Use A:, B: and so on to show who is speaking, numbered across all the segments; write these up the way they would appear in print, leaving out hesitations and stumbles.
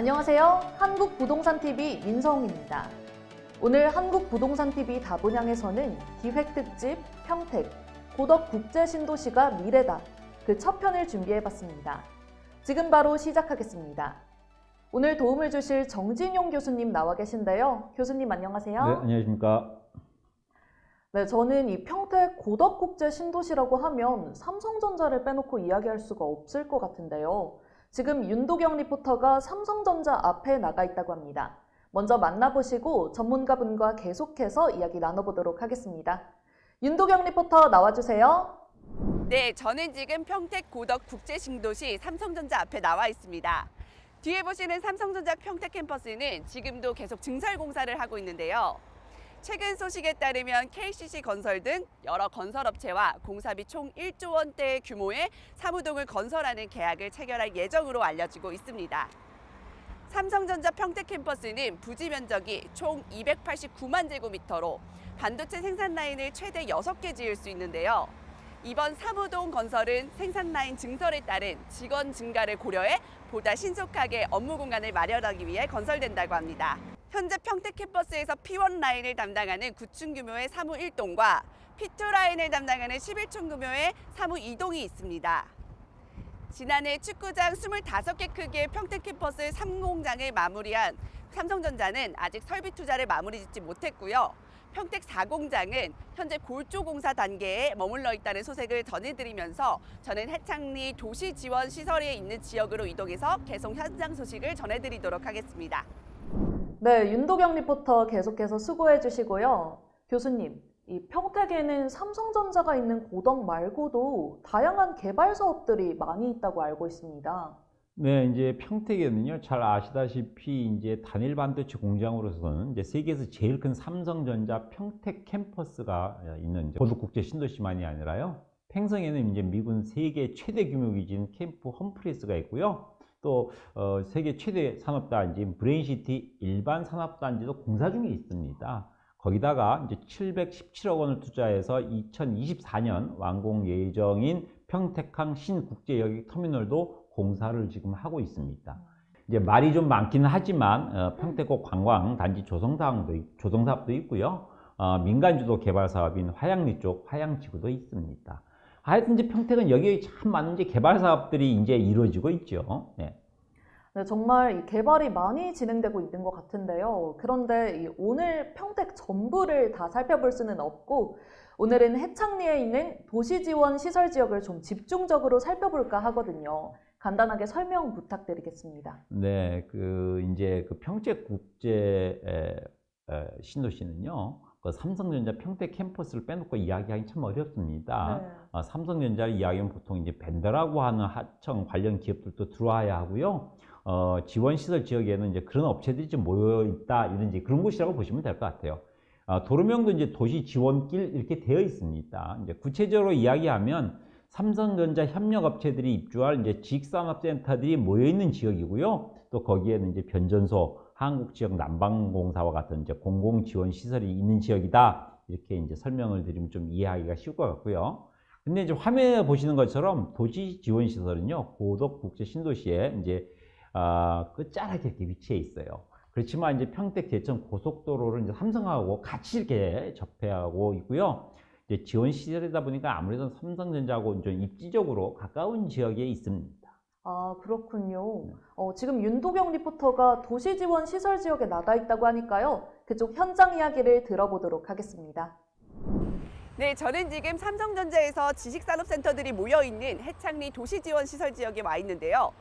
A: 안녕하세요. 한국부동산TV 민성입니다. 오늘 한국부동산TV 다분양에서는 기획특집 평택, 고덕국제신도시가 미래다. 그 첫 편을 준비해봤습니다. 지금 바로 시작하겠습니다. 오늘 도움을 주실 정진용 교수님 나와 계신데요. 교수님 안녕하세요.
B: 네, 안녕하십니까.
A: 네, 저는 이 평택 고덕국제신도시라고 하면 삼성전자를 빼놓고 이야기할 수가 없을 것 같은데요. 지금 윤도경 리포터가 삼성전자 앞에 나가 있다고 합니다. 먼저 만나보시고 전문가분과 계속해서 이야기 나눠보도록 하겠습니다. 윤도경 리포터 나와주세요.
C: 네, 저는 지금 평택 고덕 국제신도시 삼성전자 앞에 나와 있습니다. 뒤에 보시는 삼성전자 평택 캠퍼스는 지금도 계속 증설 공사를 하고 있는데요. 최근 소식에 따르면 KCC 건설 등 여러 건설업체와 공사비 총 1조 원대 규모의 사무동을 건설하는 계약을 체결할 예정으로 알려지고 있습니다. 삼성전자 평택 캠퍼스는 부지 면적이 총 289만 제곱미터로 반도체 생산 라인을 최대 6개 지을 수 있는데요. 이번 사무동 건설은 생산 라인 증설에 따른 직원 증가를 고려해 보다 신속하게 업무 공간을 마련하기 위해 건설된다고 합니다. 현재 평택 캠퍼스에서 P1 라인을 담당하는 9층 규모의 사무 1동과 P2 라인을 담당하는 11층 규모의 사무 2동이 있습니다. 지난해 축구장 25개 크기의 평택 캠퍼스 3공장을 마무리한 삼성전자는 아직 설비 투자를 마무리 짓지 못했고요. 평택 4공장은 현재 골조 공사 단계에 머물러 있다는 소식을 전해드리면서 저는 해창리 도시지원시설에 있는 지역으로 이동해서 계속 현장 소식을 전해드리도록 하겠습니다.
A: 네, 윤도경 리포터 계속해서 수고해 주시고요. 교수님, 이 평택에는 삼성전자가 있는 고덕 말고도 다양한 개발 사업들이 많이 있다고 알고 있습니다.
B: 네, 이제 평택에는요, 잘 아시다시피 이제 단일 반도체 공장으로서는 이제 세계에서 제일 큰 삼성전자 평택 캠퍼스가 있는 고덕국제 신도시만이 아니라요, 팽성에는 이제 미군 세계 최대 규모 기지인 캠프 험프리스가 있고요. 또 세계 최대 산업단지인 브레인시티 일반 산업단지도 공사 중에 있습니다. 거기다가 이제 717억 원을 투자해서 2024년 완공 예정인 평택항 신국제여객 터미널도 공사를 지금 하고 있습니다. 이제 말이 좀 많기는 하지만 평택고 관광단지 조성사업도 있고요. 민간주도 개발 사업인 화양리 쪽 화양지구도 있습니다. 하여튼 이제 평택은 여기에 참 많은 이제 개발 사업들이 이제 이루어지고 있죠. 네.
A: 네, 정말 이 개발이 많이 진행되고 있는 것 같은데요. 그런데 오늘 평택 전부를 다 살펴볼 수는 없고, 오늘은 해창리에 있는 도시지원 시설 지역을 좀 집중적으로 살펴볼까 하거든요. 간단하게 설명 부탁드리겠습니다.
B: 네, 이제 평택 국제 신도시는요, 그 삼성전자 평택 캠퍼스를 빼놓고 이야기하기 참 어렵습니다.
A: 네.
B: 삼성전자를 이야기하면 보통 이제 벤더라고 하는 하청 관련 기업들도 들어와야 하고요. 지원시설 지역에는 이제 그런 업체들이 좀 모여 있다, 이런 이제 그런 곳이라고 보시면 될 것 같아요. 도로명도 이제 도시 지원길 이렇게 되어 있습니다. 이제 구체적으로 이야기하면 삼성전자 협력업체들이 입주할 이제 지식산업센터들이 모여 있는 지역이고요. 또 거기에는 이제 변전소, 한국지역 난방공사와 같은 이제 공공지원시설이 있는 지역이다. 이렇게 이제 설명을 드리면 좀 이해하기가 쉬울 것 같고요. 근데 이제 화면에 보시는 것처럼 도시지원시설은요, 고덕국제 신도시에 이제 끝자락에 이렇게 위치해 있어요. 그렇지만 이제 평택 대천 고속도로를 이제 삼성하고 같이 이렇게 접해하고 있고요. 이제 지원 시설이다 보니까 아무래도 삼성전자하고 좀 입지적으로 가까운 지역에 있습니다.
A: 아, 그렇군요. 지금 윤도경 리포터가 도시지원 시설 지역에 나가 있다고 하니까요. 그쪽 현장 이야기를 들어보도록 하겠습니다.
C: 네, 저는 지금 삼성전자에서 지식산업센터들이 모여있는 해창리 도시지원시설 지역에 와 있는데요.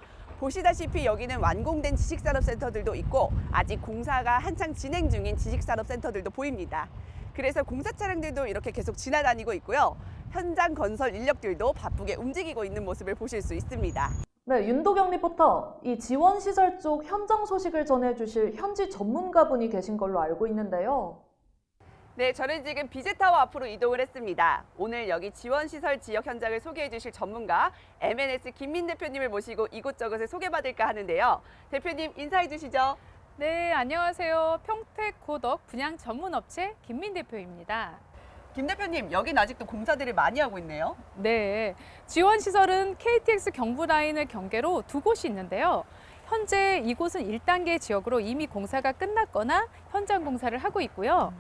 C: 보시다시피 여기는 완공된 지식산업센터들도 있고 아직 공사가 한창 진행 중인 지식산업센터들도 보입니다. 그래서 공사 차량들도 이렇게 계속 지나다니고 있고요. 현장 건설 인력들도 바쁘게 움직이고 있는 모습을 보실 수 있습니다.
A: 네, 윤도경 리포터, 이 지원시설 쪽 현장 소식을 전해주실 현지 전문가분이 계신 걸로 알고 있는데요.
C: 네, 저는 지금 비제타워 앞으로 이동을 했습니다. 오늘 여기 지원시설 지역 현장을 소개해 주실 전문가 MNS 김민 대표님을 모시고 이곳저곳을 소개받을까 하는데요. 대표님 인사해 주시죠.
D: 네, 안녕하세요. 평택 고덕 분양 전문 업체 김민 대표입니다.
C: 김 대표님, 여긴 아직도 공사들을 많이 하고 있네요.
D: 네, 지원 시설은 KTX 경부 라인을 경계로 두 곳이 있는데요. 현재 이곳은 1단계 지역으로 이미 공사가 끝났거나 현장 공사를 하고 있고요.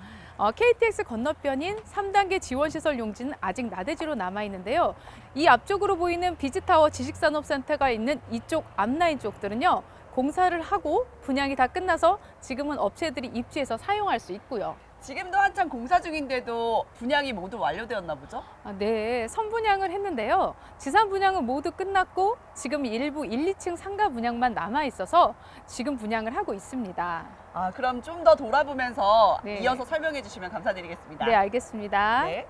D: KTX 건너편인 3단계 지원시설 용지는 아직 나대지로 남아있는데요. 이 앞쪽으로 보이는 비즈타워 지식산업센터가 있는 이쪽 앞라인 쪽들은요. 공사를 하고 분양이 다 끝나서 지금은 업체들이 입주해서 사용할 수 있고요.
C: 지금도 한창 공사 중인데도 분양이 모두 완료되었나 보죠?
D: 네, 선분양을 했는데요. 지산 분양은 모두 끝났고 지금 일부 1, 2층 상가 분양만 남아 있어서 지금 분양을 하고 있습니다.
C: 그럼 좀 더 돌아보면서
D: 네.
C: 이어서 설명해 주시면 감사드리겠습니다.
D: 네, 알겠습니다.
C: 네.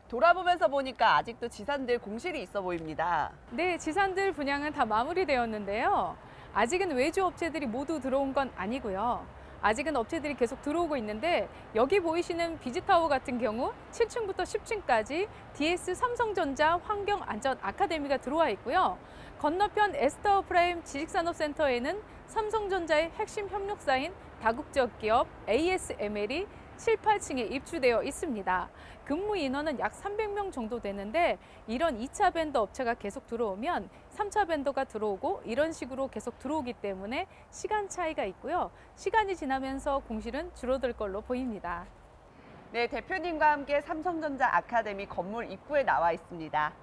C: 돌아보면서 보니까 아직도 지산들 공실이 있어 보입니다.
D: 네, 지산들 분양은 다 마무리되었는데요. 아직은 외주 업체들이 모두 들어온 건 아니고요. 아직은 업체들이 계속 들어오고 있는데 여기 보이시는 비즈타워 같은 경우 7층부터 10층까지 DS 삼성전자 환경안전 아카데미가 들어와 있고요. 건너편 에스타워 프라임 지식산업센터에는 삼성전자의 핵심 협력사인 다국적 기업 ASML이 7, 8층에 입주되어 있습니다. 근무 인원은 약 300명 정도 되는데 이런 2차 벤더 업체가 계속 들어오면 3차 벤더가 들어오고 이런 식으로 계속 들어오기 때문에 시간 차이가 있고요. 시간이 지나면서 공실은 줄어들 걸로 보입니다.
C: 네, 대표님과 함께 삼성전자 아카데미 건물 입구에 나와 있습니다.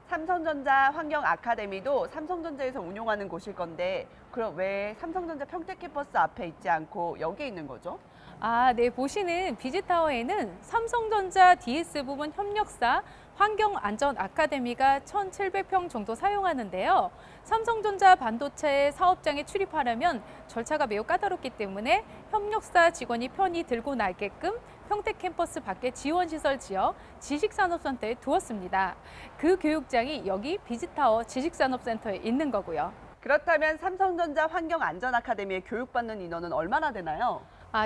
C: 삼성전자 환경 아카데미도 삼성전자에서 운용하는 곳일 건데 그럼 왜 삼성전자 평택 캠퍼스 앞에 있지 않고 여기에 있는 거죠?
D: 네, 보시는 비즈타워에는 삼성전자 DS 부분 협력사 환경안전 아카데미가 1,700평 정도 사용하는데요. 삼성전자 반도체 사업장에 출입하려면 절차가 매우 까다롭기 때문에 협력사 직원이 편히 들고 나게끔 평택 캠퍼스 밖에 지원시설 지역 지식산업센터에 두었습니다. 그 교육장이 여기 비즈타워 지식산업센터에 있는 거고요.
C: 그렇다면 삼성전자 환경안전 아카데미에 교육받는 인원은 얼마나 되나요?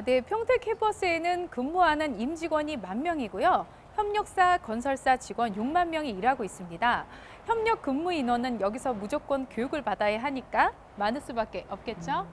D: 네, 평택 캠퍼스에는 근무하는 임직원이 10,000명이고요. 협력사, 건설사 직원 6만 명이 일하고 있습니다. 협력 근무 인원은 여기서 무조건 교육을 받아야 하니까 많을 수밖에 없겠죠?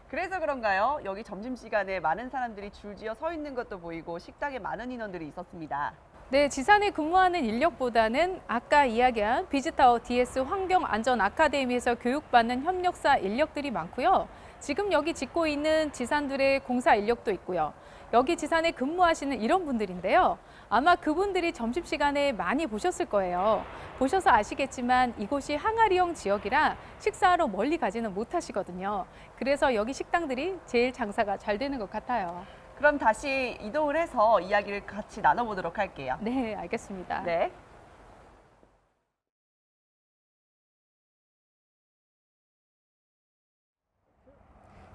C: 그래서 그런가요? 여기 점심시간에 많은 사람들이 줄지어 서 있는 것도 보이고 식당에 많은 인원들이 있었습니다.
D: 네, 지산에 근무하는 인력보다는 아까 이야기한 비즈타워 DS 환경안전 아카데미에서 교육받는 협력사 인력들이 많고요. 지금 여기 짓고 있는 지산들의 공사 인력도 있고요. 여기 지산에 근무하시는 이런 분들인데요. 아마 그분들이 점심시간에 많이 보셨을 거예요. 보셔서 아시겠지만 이곳이 항아리형 지역이라 식사하러 멀리 가지는 못하시거든요. 그래서 여기 식당들이 제일 장사가 잘 되는 것 같아요.
C: 그럼 다시 이동을 해서 이야기를 같이 나눠보도록 할게요.
D: 네, 알겠습니다.
C: 네.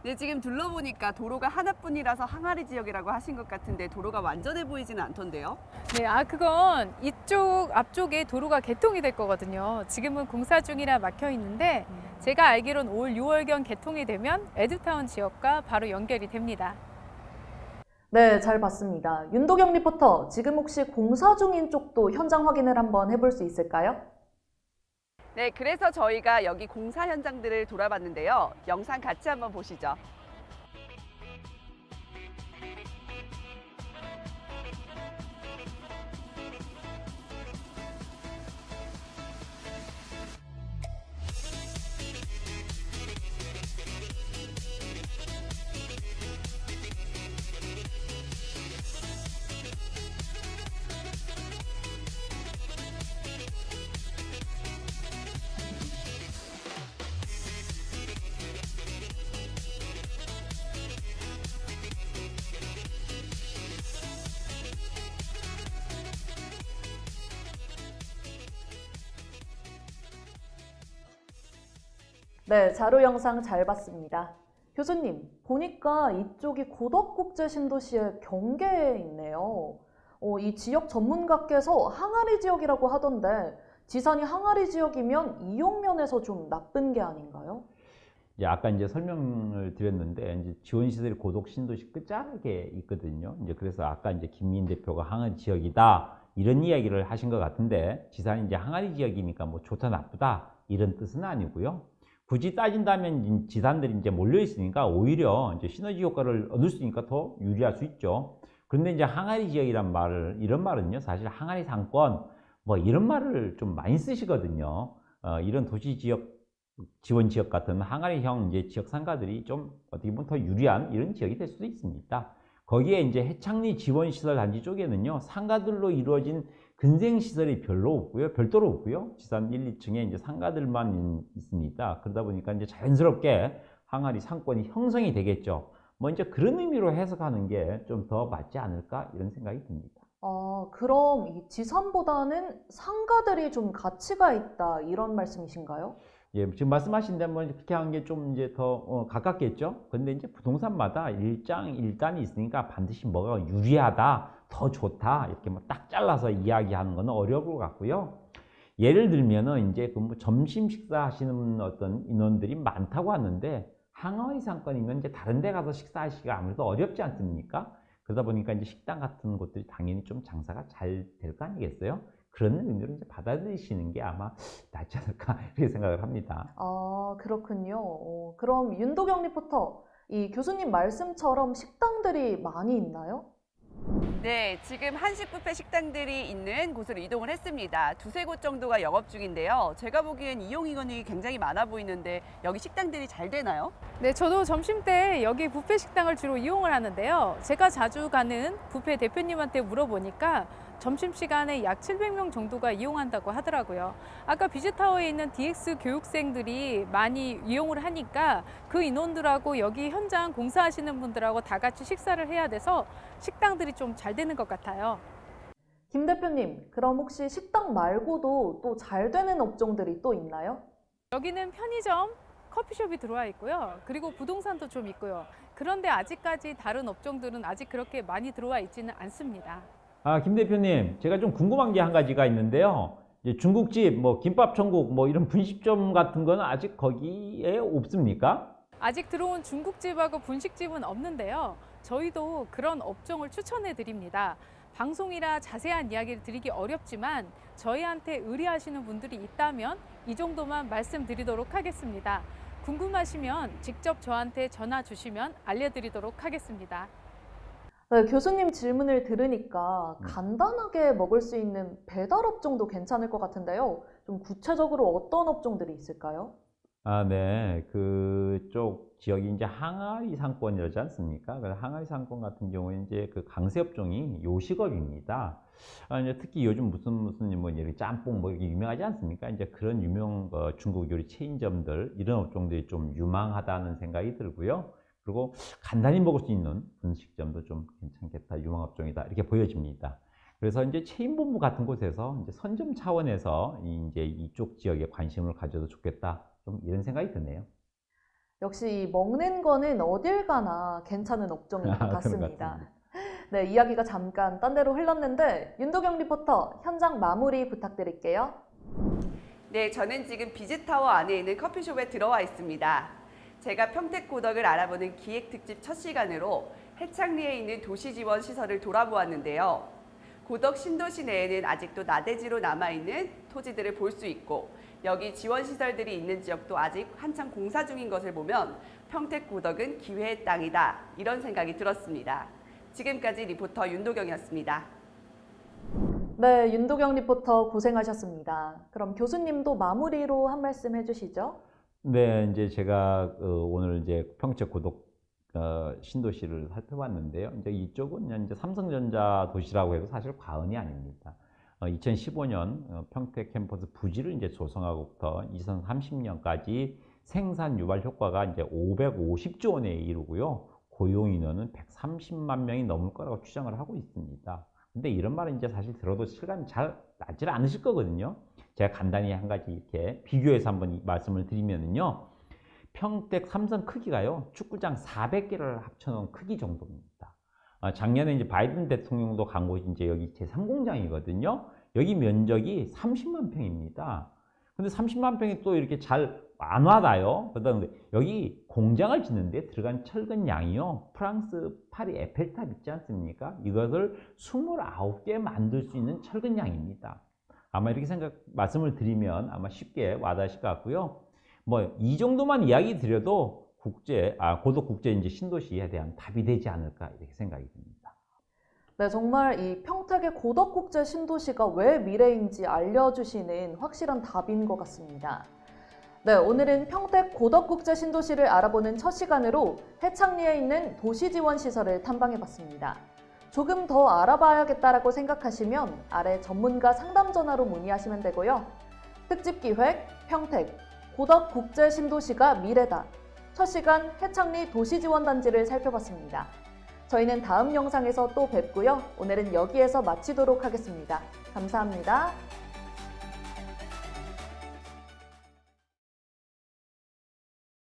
C: 네, 지금 둘러보니까 도로가 하나뿐이라서 항아리 지역이라고 하신 것 같은데 도로가 완전해 보이지는 않던데요.
D: 네, 그건 이쪽 앞쪽에 도로가 개통이 될 거거든요. 지금은 공사 중이라 막혀 있는데 제가 알기론 올 6월경 개통이 되면 에듀타운 지역과 바로 연결이 됩니다.
A: 네, 잘 봤습니다. 윤도경 리포터, 지금 혹시 공사 중인 쪽도 현장 확인을 한번 해볼 수 있을까요?
C: 네, 그래서 저희가 여기 공사 현장들을 돌아봤는데요. 영상 같이 한번 보시죠.
A: 네, 자료 영상 잘 봤습니다. 교수님, 보니까 이쪽이 고덕국제신도시의 경계에 있네요. 이 지역 전문가께서 항아리 지역이라고 하던데 지산이 항아리 지역이면 이용면에서 좀 나쁜 게 아닌가요?
B: 아까 이제 설명을 드렸는데 이제 지원시설이 고덕 신도시 끝자락에 있거든요. 이제 그래서 아까 이제 김민 대표가 항아리 지역이다 이런 이야기를 하신 것 같은데 지산이 이제 항아리 지역이니까 뭐 좋다 나쁘다 이런 뜻은 아니고요. 굳이 따진다면 지산들이 이제 몰려 있으니까 오히려 이제 시너지 효과를 얻을 수 있으니까 더 유리할 수 있죠. 그런데 이제 항아리 지역이란 이런 말은요, 사실 항아리 상권, 뭐 이런 말을 좀 많이 쓰시거든요. 이런 도시 지역 지원 지역 같은 항아리형 이제 지역 상가들이 좀 어떻게 보면 더 유리한 이런 지역이 될 수도 있습니다. 거기에 이제 해창리 지원시설 단지 쪽에는요, 상가들로 이루어진 근생시설이 별도로 없고요. 지상 1, 2층에 이제 상가들만 있습니다. 그러다 보니까 이제 자연스럽게 항아리 상권이 형성이 되겠죠. 뭐 이제 그런 의미로 해석하는 게 좀 더 맞지 않을까 이런 생각이 듭니다.
A: 그럼 이 지산보다는 상가들이 좀 가치가 있다 이런 말씀이신가요?
B: 예, 지금 말씀하신 대로 뭐 그렇게 하는 게 좀 이제 더 가깝겠죠. 근데 이제 부동산마다 일단이 있으니까 반드시 뭐가 유리하다, 더 좋다 이렇게 뭐 딱 잘라서 이야기하는 건 어려울 것 같고요. 예를 들면은 이제 그 뭐 점심 식사하시는 어떤 인원들이 많다고 하는데 항아리 상권이면 이제 다른 데 가서 식사하시기가 아무래도 어렵지 않습니까? 그러다 보니까 이제 식당 같은 곳들이 당연히 좀 장사가 잘 될 거 아니겠어요? 그런 의미로 이제 받아들이시는 게 아마 낫지 않을까 이렇게 생각을 합니다.
A: 그렇군요. 그럼 윤도경 리포터, 이 교수님 말씀처럼 식당들이 많이 있나요?
C: 네, 지금 한식 뷔페 식당들이 있는 곳으로 이동을 했습니다. 두세 곳 정도가 영업 중인데요. 제가 보기엔 이용 인원이 굉장히 많아 보이는데 여기 식당들이 잘 되나요?
D: 네, 저도 점심 때 여기 뷔페 식당을 주로 이용을 하는데요. 제가 자주 가는 뷔페 대표님한테 물어보니까 점심시간에 약 700명 정도가 이용한다고 하더라고요. 아까 비즈타워에 있는 DX 교육생들이 많이 이용을 하니까 그 인원들하고 여기 현장 공사하시는 분들하고 다 같이 식사를 해야 돼서 식당들이 좀 잘 되는 것 같아요.
A: 김 대표님, 그럼 혹시 식당 말고도 또 잘 되는 업종들이 또 있나요?
D: 여기는 편의점, 커피숍이 들어와 있고요. 그리고 부동산도 좀 있고요. 그런데 아직까지 다른 업종들은 아직 그렇게 많이 들어와 있지는 않습니다.
B: 김 대표님, 제가 좀 궁금한 게 한 가지가 있는데요. 이제 중국집, 뭐 김밥 천국, 뭐 이런 분식점 같은 거는 아직 거기에 없습니까?
D: 아직 들어온 중국집하고 분식집은 없는데요. 저희도 그런 업종을 추천해 드립니다. 방송이라 자세한 이야기를 드리기 어렵지만 저희한테 의뢰하시는 분들이 있다면 이 정도만 말씀드리도록 하겠습니다. 궁금하시면 직접 저한테 전화 주시면 알려드리도록 하겠습니다.
A: 네, 교수님 질문을 들으니까 간단하게 먹을 수 있는 배달 업종도 괜찮을 것 같은데요. 좀 구체적으로 어떤 업종들이 있을까요?
B: 네. 그쪽 지역이 이제 항아리 상권이라지 않습니까? 그래서 항아리 상권 같은 경우에 이제 그 강세 업종이 요식업입니다. 이제 특히 요즘 무슨 뭐 이렇게 짬뽕 뭐 이렇게 유명하지 않습니까? 이제 그런 유명 중국 요리 체인점들 이런 업종들이 좀 유망하다는 생각이 들고요. 그리고 간단히 먹을 수 있는 분식점도 좀 괜찮겠다, 유망업종이다 이렇게 보여집니다. 그래서 이제 체인본부 같은 곳에서 이제 선점 차원에서 이제 이쪽 지역에 관심을 가져도 좋겠다, 좀 이런 생각이 드네요.
A: 역시 먹는 거는 어딜 가나 괜찮은 업종인 것
B: 그런 것
A: 같습니다.
B: 같습니다.
A: 네, 이야기가 잠깐 딴 데로 흘렀는데 윤도경 리포터 현장 마무리 부탁드릴게요.
C: 네, 저는 지금 비즈타워 안에 있는 커피숍에 들어와 있습니다. 제가 평택고덕을 알아보는 기획특집 첫 시간으로 해창리에 있는 도시지원 시설을 돌아보았는데요. 고덕 신도시 내에는 아직도 나대지로 남아있는 토지들을 볼 수 있고 여기 지원시설들이 있는 지역도 아직 한창 공사 중인 것을 보면 평택고덕은 기회의 땅이다 이런 생각이 들었습니다. 지금까지 리포터 윤도경이었습니다.
A: 네, 윤도경 리포터 고생하셨습니다. 그럼 교수님도 마무리로 한 말씀 해주시죠.
B: 네, 이제 제가 오늘 이제 평택고덕 신도시를 살펴봤는데요. 이제 이쪽은 이제 삼성전자 도시라고 해도 사실 과언이 아닙니다. 2015년 평택 캠퍼스 부지를 이제 조성하고부터 2030년까지 생산 유발 효과가 이제 550조 원에 이르고요. 고용 인원은 130만 명이 넘을 거라고 추정을 하고 있습니다. 근데 이런 말은 이제 사실 들어도 실감이 잘 나질 않으실 거거든요. 제가 간단히 한 가지 이렇게 비교해서 한번 말씀을 드리면은요. 평택 삼성 크기가요. 축구장 400개를 합쳐놓은 크기 정도입니다. 작년에 이제 바이든 대통령도 간 곳이 이제 여기 제3공장이거든요. 여기 면적이 30만 평입니다. 근데 30만 평이 또 이렇게 잘 안 와닿아요. 그다음에 여기 공장을 짓는데 들어간 철근 양이요. 프랑스 파리 에펠탑 있지 않습니까? 이것을 29개 만들 수 있는 철근 양입니다. 아마 이렇게 말씀을 드리면 아마 쉽게 와닿으실 것 같고요. 뭐 이 정도만 이야기 드려도 고덕 국제 이제 신도시에 대한 답이 되지 않을까 이렇게 생각이 듭니다.
A: 네, 정말 이 평택의 고덕국제 신도시가 왜 미래인지 알려주시는 확실한 답인 것 같습니다. 네, 오늘은 평택 고덕국제 신도시를 알아보는 첫 시간으로 해창리에 있는 도시지원시설을 탐방해봤습니다. 조금 더 알아봐야겠다라고 생각하시면 아래 전문가 상담 전화로 문의하시면 되고요. 특집 기획 평택 고덕국제 신도시가 미래다. 첫 시간 해창리 도시지원단지를 살펴봤습니다. 저희는 다음 영상에서 또 뵙고요. 오늘은 여기에서 마치도록 하겠습니다. 감사합니다.